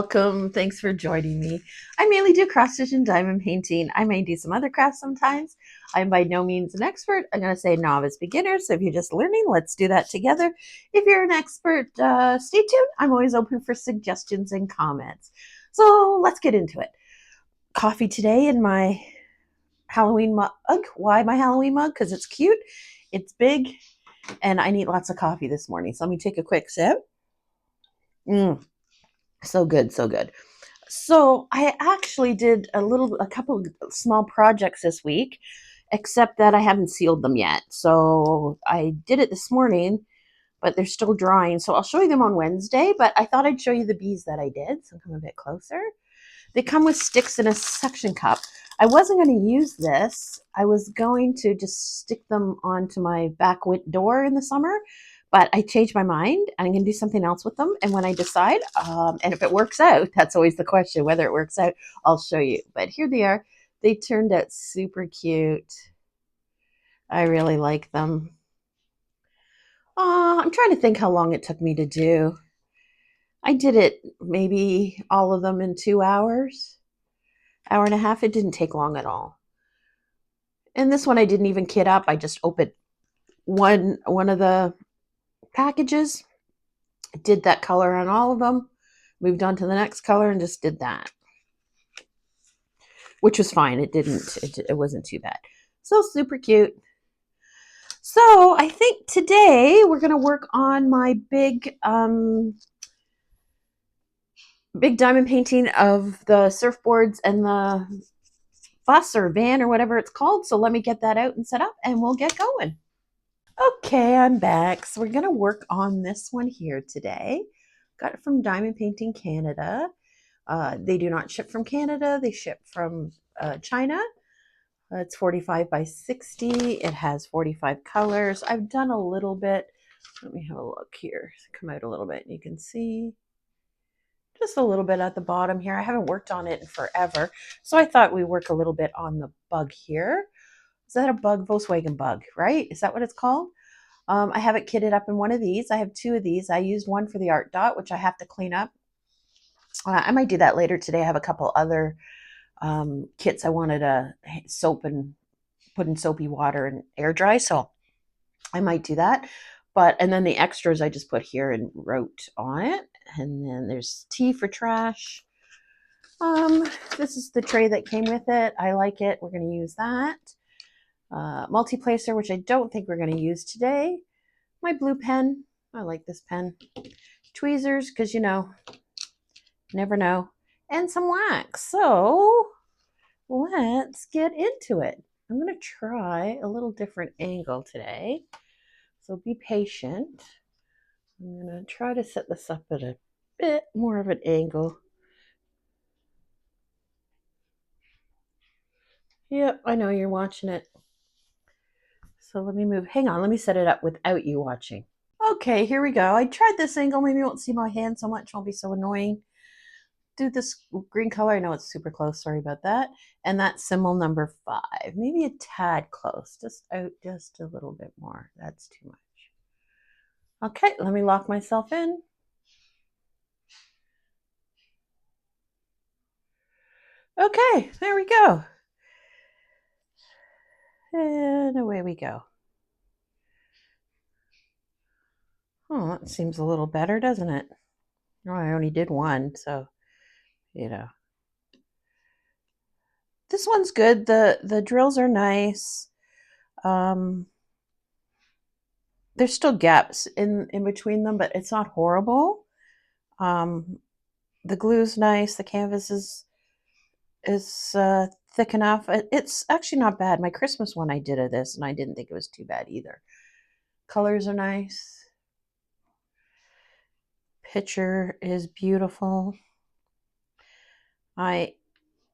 welcome. Thanks for joining me. I mainly do cross stitch and diamond painting. I may do some other crafts sometimes. I'm by no means an expert. I'm going to say novice beginner. So if you're just learning, let's do that together. If you're an expert, stay tuned. I'm always open for suggestions and comments. So let's get into it. Coffee today in my Halloween mug. Why my Halloween mug? Because it's cute, it's big, and I need lots of coffee this morning. So let me take a quick sip. So good, so good. So I actually did a couple of small projects this week, except that I haven't sealed them yet. So I did it this morning, but they're still drying. So I'll show you them on Wednesday, but I thought I'd show you the bees that I did. So come a bit closer. They come with sticks in a suction cup. I wasn't going to use this. I was going to just stick them onto my back door in the summer, but I changed my mind. I'm going to do something else with them. And when I decide, and if it works out, that's always the question, whether it works out, I'll show you. But here they are. They turned out super cute. I really like them. I'm trying to think how long it took me to do. I did it maybe all of them in 2 hours. Hour and a half. It didn't take long at all. And this one I didn't even kit up. I just opened one of the packages, did that color on all of them, moved on to the next color, and just did that, which was fine. It wasn't too bad. So super cute. So I think today we're going to work on my big diamond painting of the surfboards and the bus or van or whatever it's called. So let me get that out and set up and we'll get going. Okay, I'm back. So we're going to work on this one here today. Got it from Diamond Painting Canada. They do not ship from Canada. They ship from China. It's 45 by 60. It has 45 colors. I've done a little bit. Let me have a look here. Come out a little bit. You can see just a little bit at the bottom here. I haven't worked on it in forever. So I thought we'd work a little bit on the bug here. Is that a bug? Volkswagen bug, right? Is that what it's called? I have it kitted up in one of these. I have 2 of these. I used one for the art dot, which I have to clean up. I might do that later today. I have a couple other kits I wanted to soap and put in soapy water and air dry. So I might do that. And then the extras I just put here and wrote on it. And then there's T for trash. This is the tray that came with it. I like it. We're going to use that. Multi-placer, which I don't think we're going to use today. My blue pen. I like this pen. Tweezers, because never know. And some wax. So let's get into it. I'm going to try a little different angle today. So be patient. I'm going to try to set this up at a bit more of an angle. Yep, I know you're watching it. So let me move. Hang on, let me set it up without you watching. Okay, here we go. I tried this angle. Maybe you won't see my hand so much. It won't be so annoying. Do this green color. I know it's super close. Sorry about that. And that's symbol number 5. Maybe a tad close. Just out just a little bit more. That's too much. Okay, let me lock myself in. Okay, there we go. And away we go. Oh, that seems a little better, doesn't it? Oh, I only did one, so, This one's good. The drills are nice. There's still gaps in between them, but it's not horrible. The glue's nice. The canvas is thick enough. It's actually not bad. My Christmas one I did of this, and I didn't think it was too bad either. Colors are nice. Picture is beautiful. I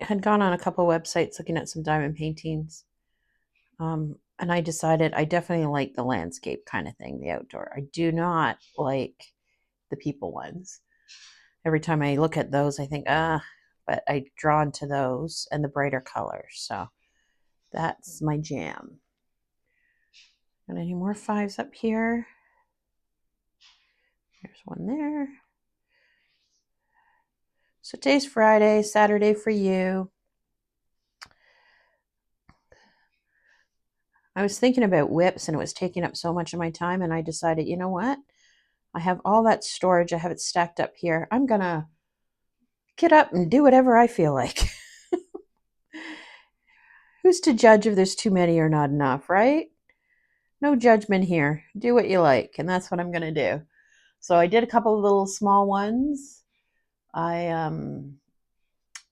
had gone on a couple websites looking at some diamond paintings, and I decided I definitely like the landscape kind of thing, the outdoor. I do not like the people ones. Every time I look at those, I think, but I drawn to those and the brighter colors. So that's my jam. Got any more 5s up here? There's one there. So today's Friday, Saturday for you. I was thinking about whips and it was taking up so much of my time, and I decided, you know what? I have all that storage. I have it stacked up here. I'm going to get up and do whatever I feel like. Who's to judge if there's too many or not enough, right? No judgment here. Do what you like, and that's what I'm going to do. So I did a couple of little small ones. I am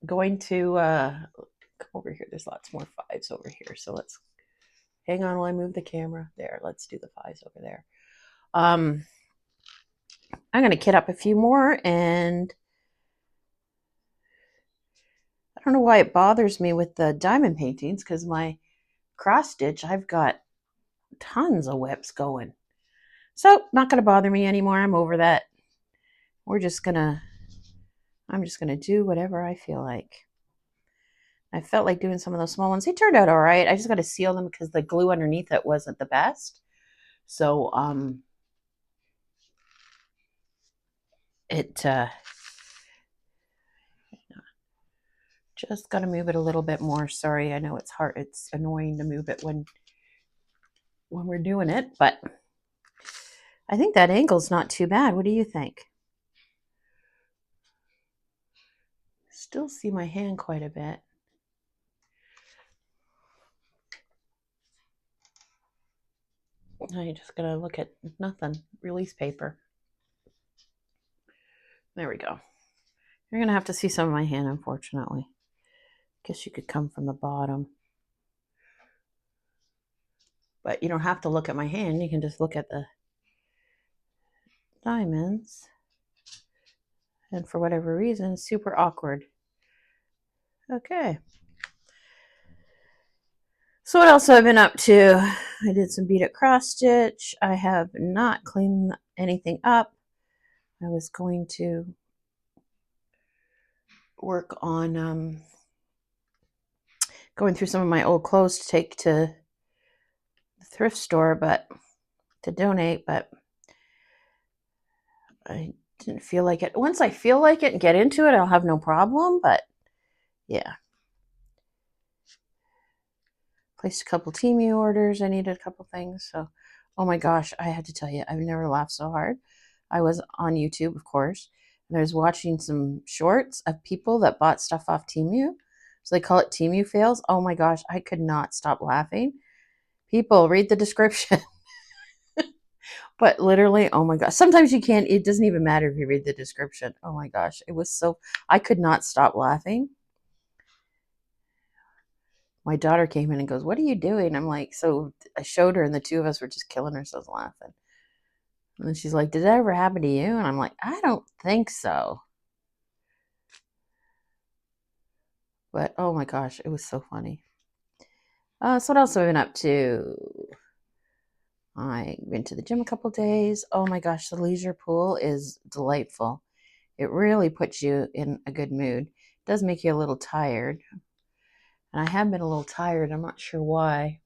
going to come over here. There's lots more fives over here. So let's hang on while I move the camera. There, let's do the fives over there. I'm going to kit up a few more, and I don't know why it bothers me with the diamond paintings, because my cross stitch, I've got tons of whips going. So not going to bother me anymore. I'm over that. I'm just going to do whatever I feel like. I felt like doing some of those small ones. They turned out all right. I just got to seal them because the glue underneath it wasn't the best. So just got to move it a little bit more. Sorry, I know it's hard. It's annoying to move it when we're doing it, but I think that angle's not too bad. What do you think? Still see my hand quite a bit. I just gotta look at nothing. Release paper. There we go. You're gonna have to see some of my hand, unfortunately. Guess you could come from the bottom. But you don't have to look at my hand. You can just look at the diamonds. And for whatever reason, super awkward. Okay. So what else have I been up to? I did some beaded cross stitch. I have not cleaned anything up. I was going to work on going through some of my old clothes to take to the thrift store, but to donate, but I didn't feel like it. Once I feel like it and get into it, I'll have no problem, but yeah. Placed a couple Temu orders. I needed a couple things. So, oh my gosh, I had to tell you, I've never laughed so hard. I was on YouTube, of course, and I was watching some shorts of people that bought stuff off Temu. So they call it Temu fails. Oh my gosh, I could not stop laughing. People, read the description. But literally, oh my gosh. Sometimes you can't, it doesn't even matter if you read the description. Oh my gosh, it was so, I could not stop laughing. My daughter came in and goes, "What are you doing?" I'm like, so I showed her, and the two of us were just killing ourselves laughing. And then she's like, "Did that ever happen to you?" And I'm like, "I don't think so." But oh my gosh, it was so funny. So what else have I been up to? I went to the gym a couple days. Oh my gosh, the leisure pool is delightful. It really puts you in a good mood. It does make you a little tired. And I have been a little tired. I'm not sure why.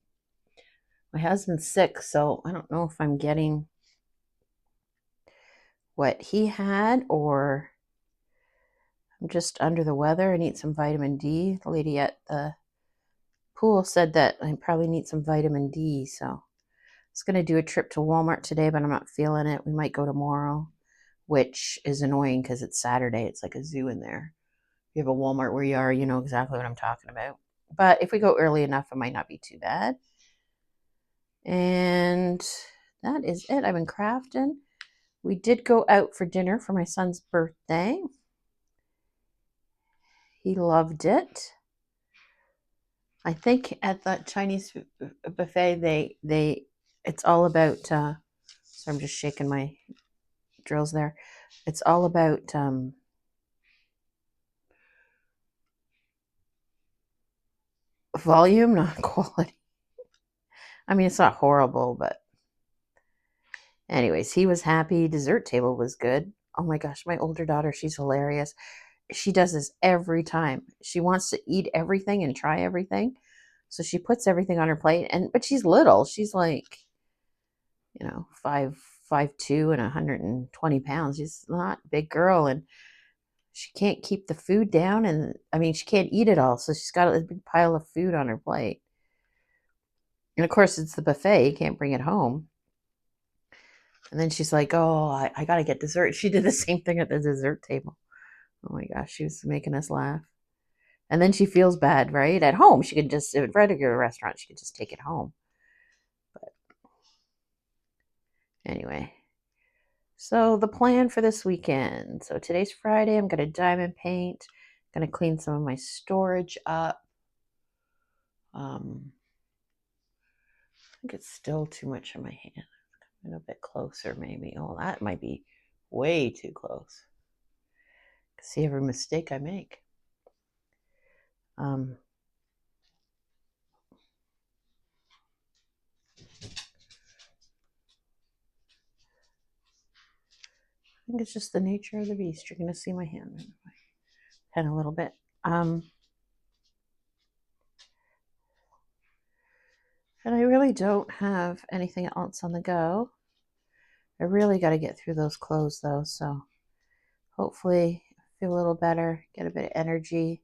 My husband's sick, so I don't know if I'm getting what he had, or I'm just under the weather. I need some vitamin D. The lady at the pool said that I probably need some vitamin D. So I was going to do a trip to Walmart today, but I'm not feeling it. We might go tomorrow, which is annoying because it's Saturday. It's like a zoo in there. If you have a Walmart where you are, you know exactly what I'm talking about. But if we go early enough, it might not be too bad. And that is it. I've been crafting. We did go out for dinner for my son's birthday. He loved it. I think at the Chinese buffet, it's all about. So I'm just shaking my drills there. It's all about volume, not quality. I mean, it's not horrible, but anyways, he was happy. Dessert table was good. Oh my gosh, my older daughter, she's hilarious. She does this every time. She wants to eat everything and try everything. So she puts everything on her plate, but she's little. She's like, 5'2" and 120 pounds. She's not a big girl, and she can't keep the food down, and I mean, she can't eat it all, so she's got a big pile of food on her plate. And of course, it's the buffet, you can't bring it home. And then she's like, oh, I got to get dessert. She did the same thing at the dessert table. Oh my gosh, she was making us laugh. And then she feels bad, right? At home, she could just, at a regular restaurant, she could just take it home. But anyway, so the plan for this weekend. So today's Friday, I'm going to diamond paint. I'm going to clean some of my storage up. I think it's still too much on my hand. A little bit closer, maybe. Oh, that might be way too close. See every mistake I make. I think it's just the nature of the beast. You're going to see my hand pen a little bit. And I really don't have anything else on the go. I really got to get through those clothes, though, so hopefully feel a little better, get a bit of energy.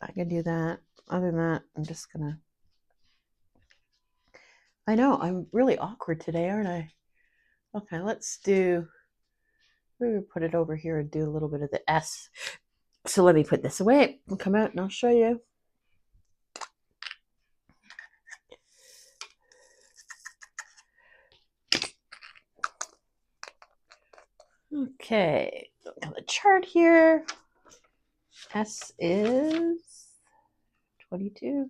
I can do that. Other than that, I'm just going to... I know, I'm really awkward today, aren't I? Okay, let's do... Maybe put it over here and do a little bit of the S. So let me put this away and come out and I'll show you. Okay, look at the chart here. S is 22.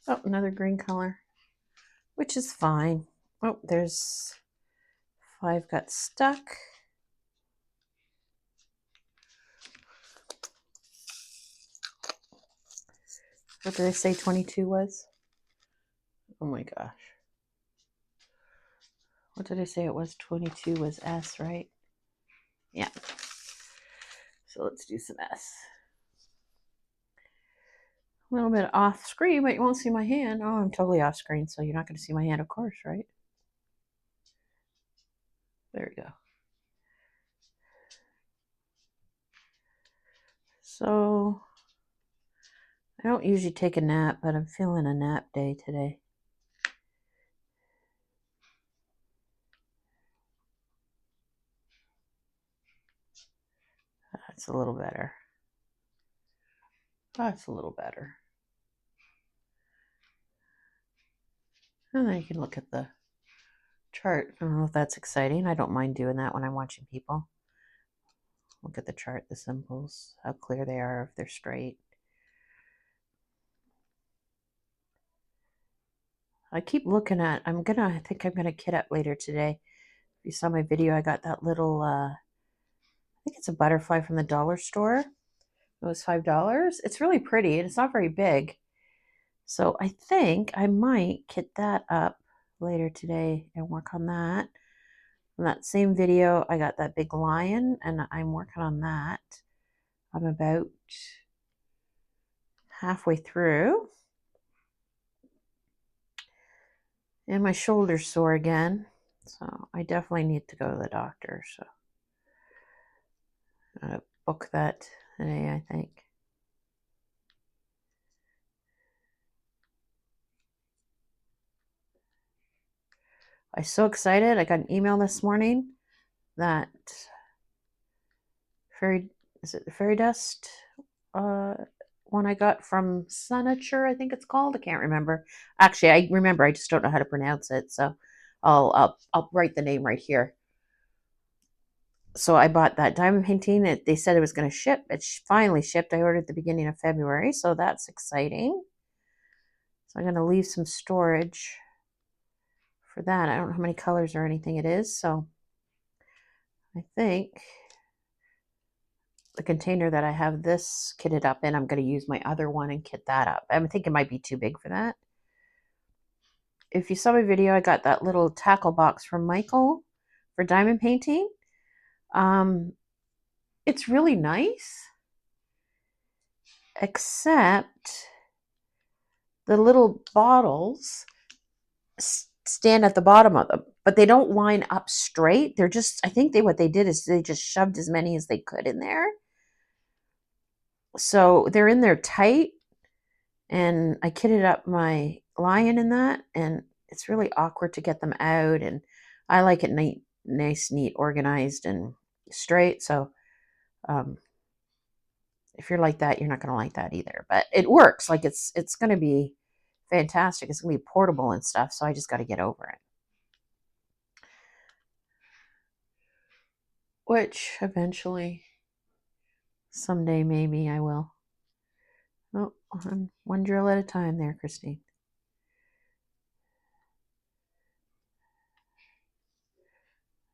Oh, another green color, which is fine. Oh, there's 5 got stuck. What did I say 22 was? Oh my gosh. What did I say it was? 22 was S, right? Yeah. So let's do some S. A little bit off screen, but you won't see my hand. Oh, I'm totally off screen, so you're not going to see my hand, of course, right? There we go. So I don't usually take a nap, but I'm feeling a nap day today. That's a little better. That's a little better. And then you can look at the chart. I don't know if that's exciting. I don't mind doing that when I'm watching people. Look at the chart, the symbols, how clear they are, if they're straight. I keep looking at, I think I'm gonna kit up later today. If you saw my video, I got that little, I think it's a butterfly from the dollar store. It was $5. It's really pretty and it's not very big. So I think I might kit that up later today and work on that. In that same video, I got that big lion and I'm working on that. I'm about halfway through. And my shoulder's sore again. So I definitely need to go to the doctor. So I'm going to book that today, I think. I'm so excited. I got an email this morning that fairy dust one I got from Sunature, I think it's called. I can't remember. Actually, I remember. I just don't know how to pronounce it. So I'll write the name right here. So I bought that diamond painting. They said it was going to ship. It finally shipped. I ordered at the beginning of February, so that's exciting. So I'm going to leave some storage for that. I don't know how many colors or anything it is, so I think the container that I have this kitted up in, I'm going to use my other one and kit that up. I think it might be too big for that. If you saw my video, I got that little tackle box from Michael for diamond painting. It's really nice, except the little bottles stand at the bottom of them, but they don't line up straight. They're just, I think what they did is they just shoved as many as they could in there. So they're in there tight, and I kitted up my lion in that, and it's really awkward to get them out, and I like it nice, neat, organized, and straight. So if you're like that, you're not going to like that either. But it works. Like it's going to be fantastic. It's going to be portable and stuff. So I just got to get over it. Which eventually, someday, maybe I will. Oh, one drill at a time there, Christine.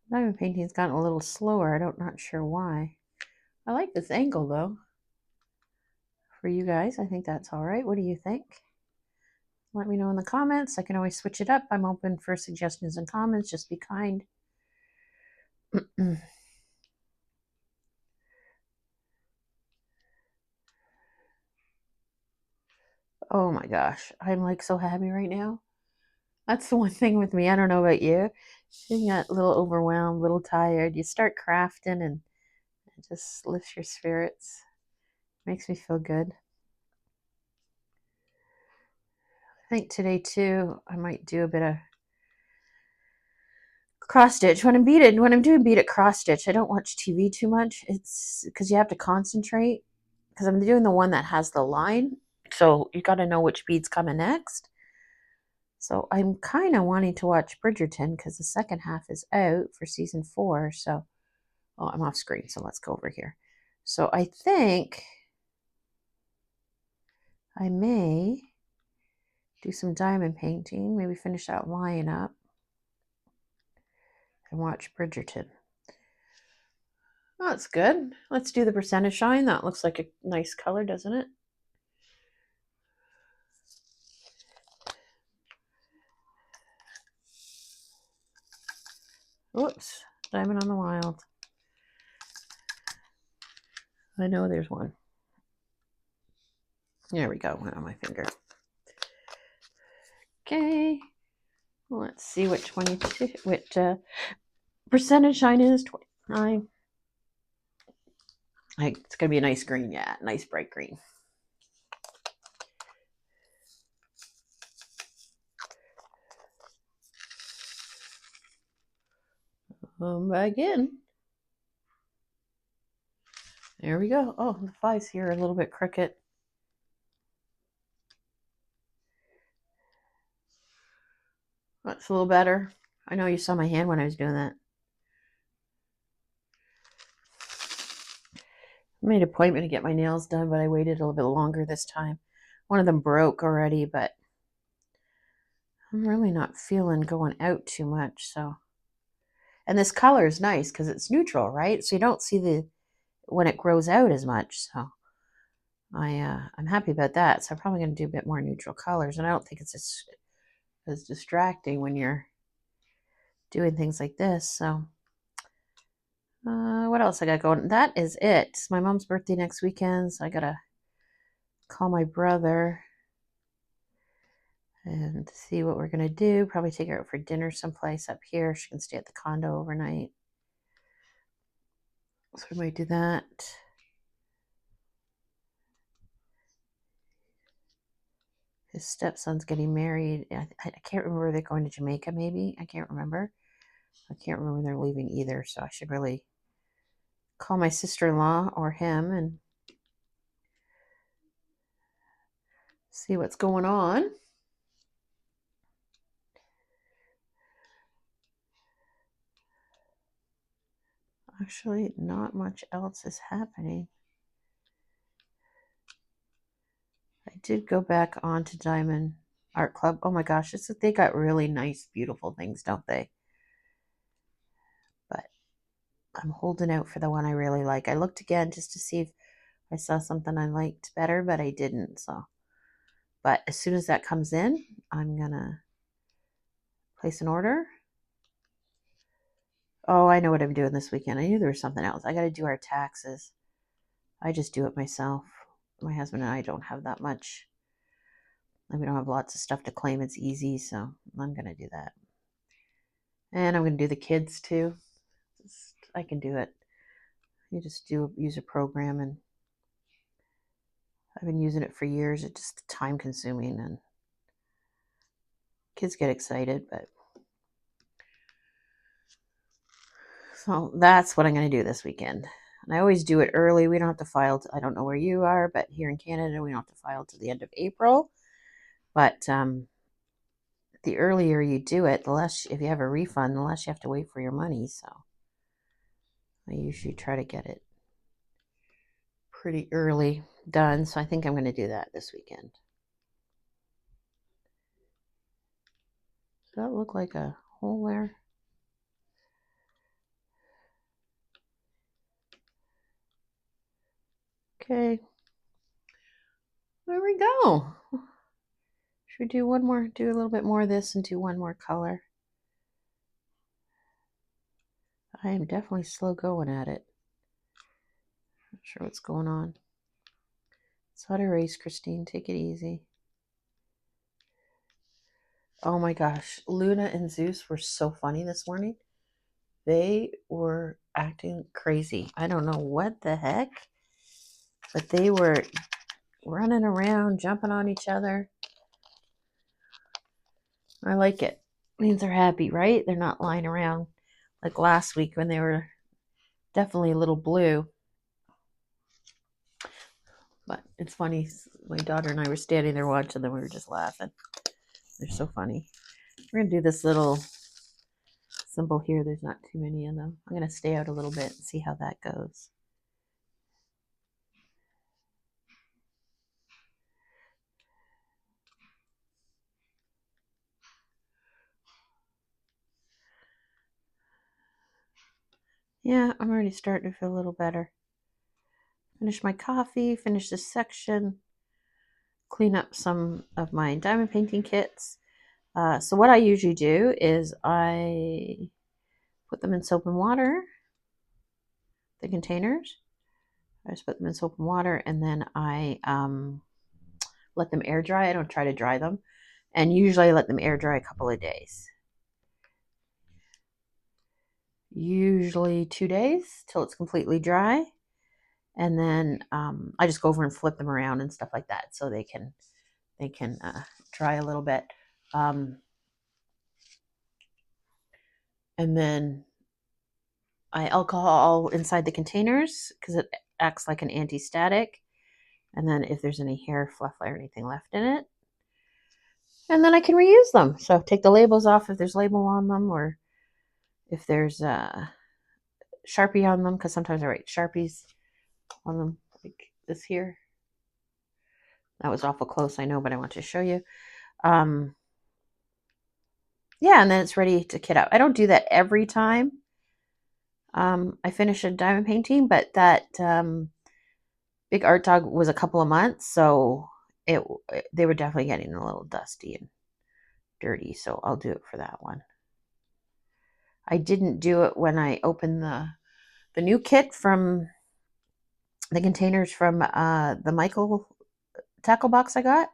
Diamond painting's gotten a little slower. Not sure why. I like this angle though. For you guys, I think that's all right. What do you think? Let me know in the comments. I can always switch it up. I'm open for suggestions and comments. Just be kind. Oh my gosh, I'm like so happy right now. That's the one thing with me. I don't know about you. You get a little overwhelmed, a little tired. You start crafting and it just lifts your spirits. Makes me feel good. I think today too, I might do a bit of cross stitch. When I'm doing beaded cross stitch, I don't watch TV too much. It's because you have to concentrate. Because I'm doing the one that has the line, so you got to know which bead's coming next. So I'm kind of wanting to watch Bridgerton because the second half is out for season 4. So, oh, I'm off screen, so let's go over here. So I think I may do some diamond painting, maybe finish that lion up and watch Bridgerton. Oh, that's good. Let's do the percentage shine. That looks like a nice color, doesn't it? Whoops, diamond on the wild. I know there's one. There we go, went on my finger. Okay, let's see what 22, what percentage shine is. 29. It's gonna be a nice green, yeah, nice bright green. Back in. There we go. Oh, the flies here are a little bit crooked. That's a little better. I know you saw my hand when I was doing that. I made an appointment to get my nails done, but I waited a little bit longer this time. One of them broke already, but I'm really not feeling going out too much, so. And this color is nice because it's neutral, right? So you don't see when it grows out as much, so. I'm happy about that. So I'm probably going to do a bit more neutral colors, and I don't think it's as distracting when you're doing things like this. So what else I got going? That is it. It's my mom's birthday next weekend, so I gotta call my brother and see what we're gonna do. Probably take her out for dinner someplace up here. She can stay at the condo overnight, so we might do that. His stepson's getting married. I can't remember. They're going to Jamaica, maybe. I can't remember. I can't remember when they're leaving either, so I should really call my sister-in-law or him and see what's going on. Actually, not much else is happening. I did go back onto Diamond Art Club. Oh my gosh, they got really nice, beautiful things, don't they? But I'm holding out for the one I really like. I looked again just to see if I saw something I liked better, but I didn't. So, but as soon as that comes in, I'm gonna place an order. Oh, I know what I'm doing this weekend. I knew there was something else. I got to do our taxes. I just do it myself. My husband and I don't have that much And we don't have lots of stuff to claim. It's easy, so I'm going to do that. And I'm going to do the kids too. I can do it. You just use a program, and I've been using it for years. It's just time consuming, and kids get excited, but so that's what I'm going to do this weekend. And I always do it early. We don't have to file. I don't know where you are, but here in Canada, we don't have to file to the end of April. But the earlier you do it, the less, if you have a refund, the less you have to wait for your money. So I usually try to get it pretty early done. So I think I'm going to do that this weekend. Does that look like a hole there? Okay. There we go. Should we do one more, do a little bit more of this and do one more color? I am definitely slow going at it. Not sure what's going on. It's hot erase, Christine. Take it easy. Oh my gosh. Luna and Zeus were so funny this morning. They were acting crazy. I don't know what the heck, but they were running around, jumping on each other. I like it. It means they're happy, right? They're not lying around like last week when they were definitely a little blue. But it's funny. My daughter and I were standing there watching them. We were just laughing. They're so funny. We're going to do this little symbol here. There's not too many of them. I'm going to stay out a little bit and see how that goes. Yeah, I'm already starting to feel a little better. Finish my coffee, finish this section, clean up some of my diamond painting kits. So what I usually do is I put them in soap and water, the containers. I just put them in soap and water, and then I let them air dry. I don't try to dry them. And usually I let them air dry a couple of days. Usually 2 days till it's completely dry. And then I just go over and flip them around and stuff like that so they can dry a little bit. And then I alcohol inside the containers because it acts like an anti-static. And then if there's any hair, fluff, or anything left in it, and then I can reuse them. So take the labels off if there's label on them, or if there's Sharpie on them, because sometimes I write Sharpies on them, like this here. That was awful close, I know, but I want to show you. Yeah, and then it's ready to kit out. I don't do that every time I finish a diamond painting, but that big art dog was a couple of months, so they were definitely getting a little dusty and dirty, so I'll do it for that one. I didn't do it when I opened the new kit from the containers from the Michael tackle box I got.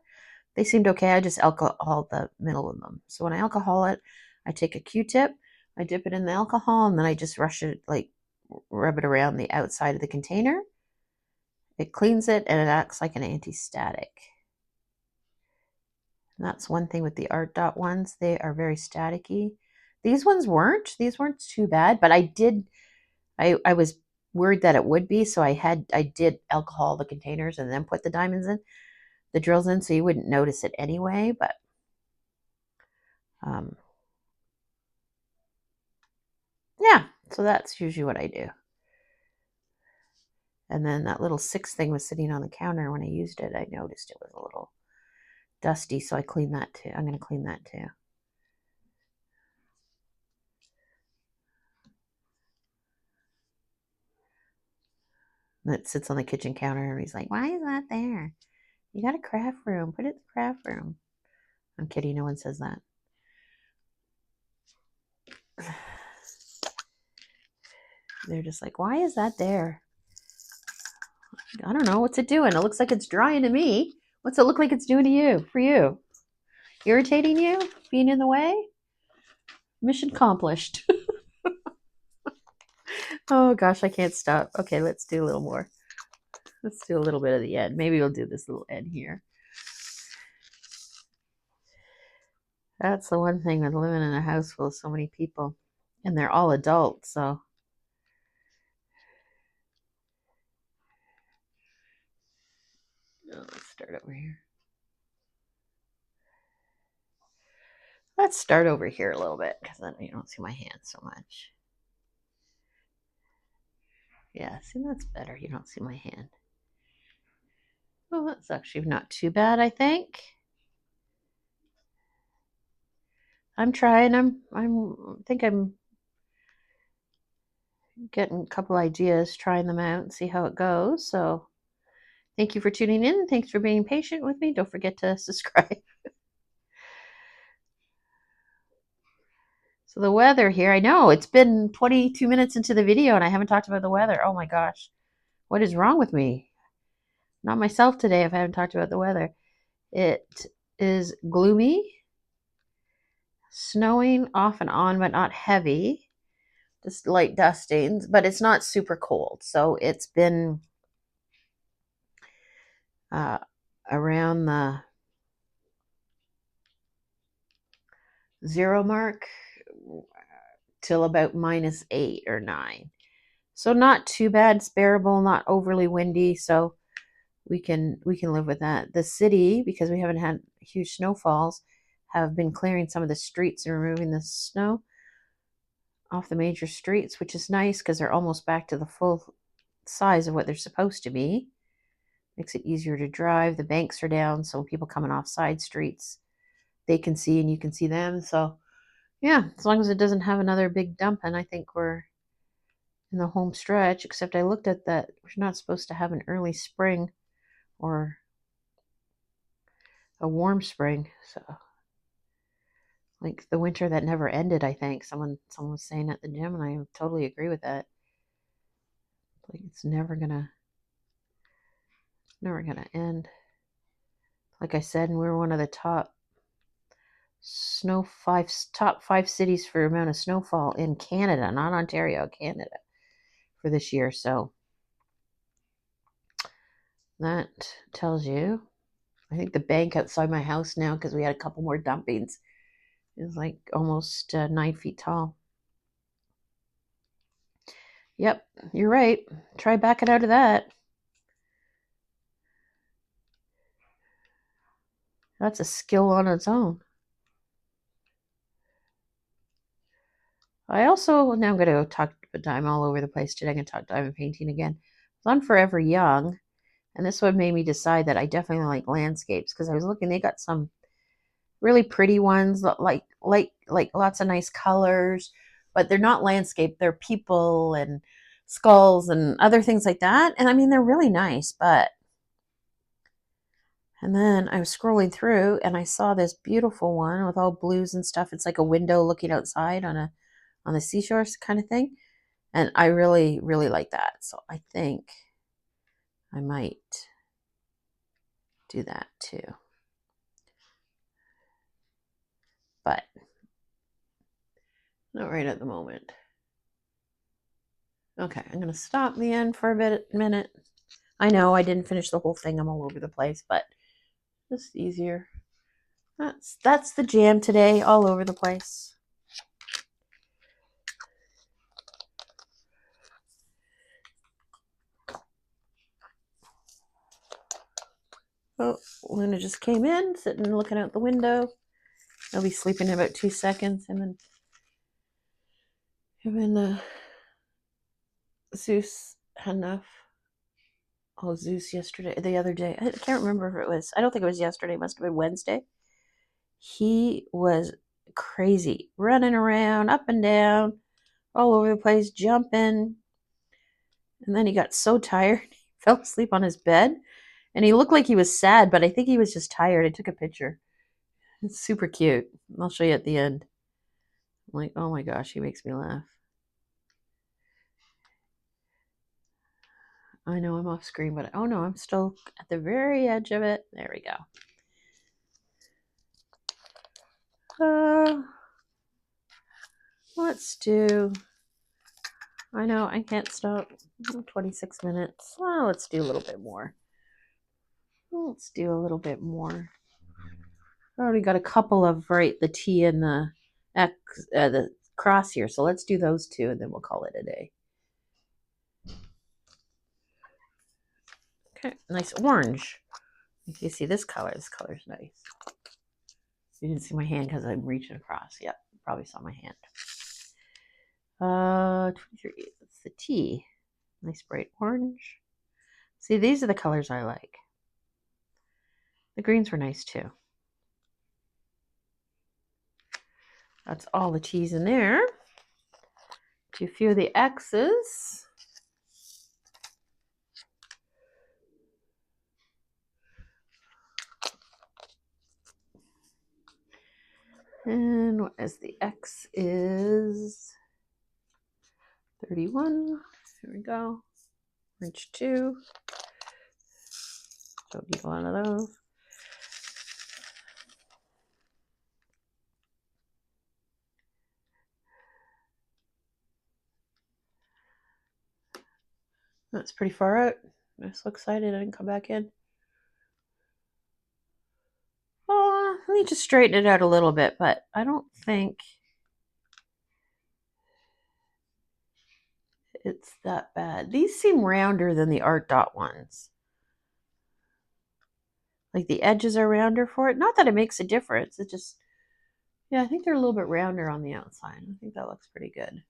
They seemed okay. I just alcohol the middle of them. So when I alcohol it, I take a Q-tip, I dip it in the alcohol, and then I just rush it, like rub it around the outside of the container. It cleans it, and it acts like an anti-static. And that's one thing with the Art Dot ones. They are very staticky. These ones weren't. These weren't too bad, but I was worried that it would be, so I did alcohol the containers and then put the diamonds in, the drills in, so you wouldn't notice it anyway, but yeah, so that's usually what I do. And then that little 6 thing was sitting on the counter. When I used it, I noticed it was a little dusty, so I cleaned that too. I'm going to clean that too. And it sits on the kitchen counter, and he's like, why is that there? You got a craft room. Put it in the craft room. I'm kidding. No one says that. They're just like, why is that there? I don't know. What's it doing? It looks like it's drying to me. What's it look like it's doing to you? For you? irritating you? Being in the way? Mission accomplished. Oh gosh, I can't stop. Okay, let's do a little more. Let's do a little bit of the end. Maybe we'll do this little end here. That's the one thing with living in a house full of so many people. And they're all adults, so. Oh, let's start over here. Let's start over here a little bit, because then you don't see my hand so much. Yeah, see, that's better. You don't see my hand. Well, that's actually not too bad, I think. I'm trying. I think I'm getting a couple ideas, trying them out and see how it goes. So thank you for tuning in. Thanks for being patient with me. Don't forget to subscribe. So the weather here, I know it's been 22 minutes into the video and I haven't talked about the weather. Oh my gosh. What is wrong with me? Not myself today if I haven't talked about the weather. It is gloomy, snowing off and on, but not heavy. Just light dustings, but it's not super cold. So it's been around the 0 mark till about -8 or 9. So not too bad. It's bearable, not overly windy. So we can live with that. The city, because we haven't had huge snowfalls, have been clearing some of the streets and removing the snow off the major streets, which is nice because they're almost back to the full size of what they're supposed to be. Makes it easier to drive. The banks are down, so people coming off side streets, they can see and you can see them. So yeah, as long as it doesn't have another big dump, and I think we're in the home stretch, except I looked at that. We're not supposed to have an early spring or a warm spring. So like the winter that never ended, I think. Someone was saying at the gym, and I totally agree with that. Like it's never gonna end. Like I said, and we're one of the top 5 cities for amount of snowfall in Canada, not Ontario, Canada, for this year. So that tells you. I think the bank outside my house now, because we had a couple more dumpings, is like almost 9 feet tall. Yep, you're right. Try backing out of that. That's a skill on its own. Now I'm going to talk, but I'm all over the place today. I'm going to talk diamond painting again. It's on Forever Young, and this one made me decide that I definitely like landscapes, because I was looking, they got some really pretty ones, like lots of nice colors, but they're not landscape. They're people and skulls and other things like that. And I mean, they're really nice, and then I was scrolling through and I saw this beautiful one with all blues and stuff. It's like a window looking outside on the seashore kind of thing. And I really, really like that. So I think I might do that too. But not right at the moment. Okay, I'm going to stop the end for a minute. I know I didn't finish the whole thing. I'm all over the place, but just easier. That's the jam today, all over the place. Oh, Luna just came in, sitting and looking out the window. I'll be sleeping in about 2 seconds. Him and Zeus had enough. Oh, Zeus the other day. I can't remember if it was. I don't think it was yesterday. It must have been Wednesday. He was crazy, running around, up and down, all over the place, jumping. And then he got so tired, he fell asleep on his bed. And he looked like he was sad, but I think he was just tired. I took a picture. It's super cute. I'll show you at the end. I'm like, oh my gosh, he makes me laugh. I know I'm off screen, but oh no, I'm still at the very edge of it. There we go. Let's do, I know I can't stop, 26 minutes. Well, let's do a little bit more. Let's do a little bit more. I already got a couple of, right, the T and the X, the cross here. So let's do those two and then we'll call it a day. Okay, nice orange. If you see this color's nice. You didn't see my hand because I'm reaching across. Yep, probably saw my hand. 23, that's the T. Nice bright orange. See, these are the colors I like. The greens were nice too. That's all the T's in there. Do a few of the X's. And what is the X is 31. Here we go. Orange 2. Don't need one of those. That's pretty far out. I'm so excited I didn't come back in. Oh, let me just straighten it out a little bit, but I don't think it's that bad. These seem rounder than the art dot ones. Like the edges are rounder for it. Not that it makes a difference. It just, yeah, I think they're a little bit rounder on the outside. I think that looks pretty good.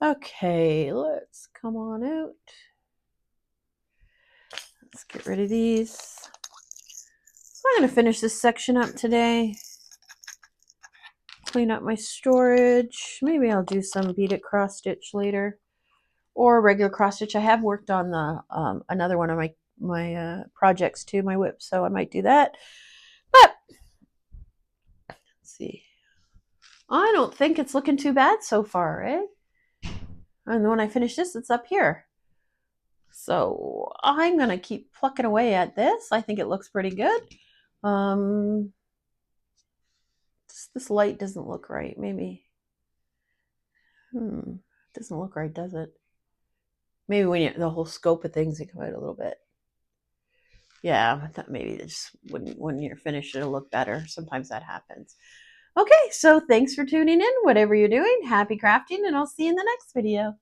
Okay, let's come on out. Let's get rid of these. So I'm going to finish this section up today. Clean up my storage. Maybe I'll do some beaded cross stitch later, or regular cross stitch. I have worked on the another one of my projects too, my whip, so I might do that. But let's see. I don't think it's looking too bad so far, eh? And when I finish this, it's up here. So I'm gonna keep plucking away at this. I think it looks pretty good. This light doesn't look right. Maybe. It doesn't look right, does it? Maybe when the whole scope of things, it come out a little bit. Yeah, I thought maybe just when you're finished, it'll look better. Sometimes that happens. Okay, so thanks for tuning in. Whatever you're doing, happy crafting, and I'll see you in the next video.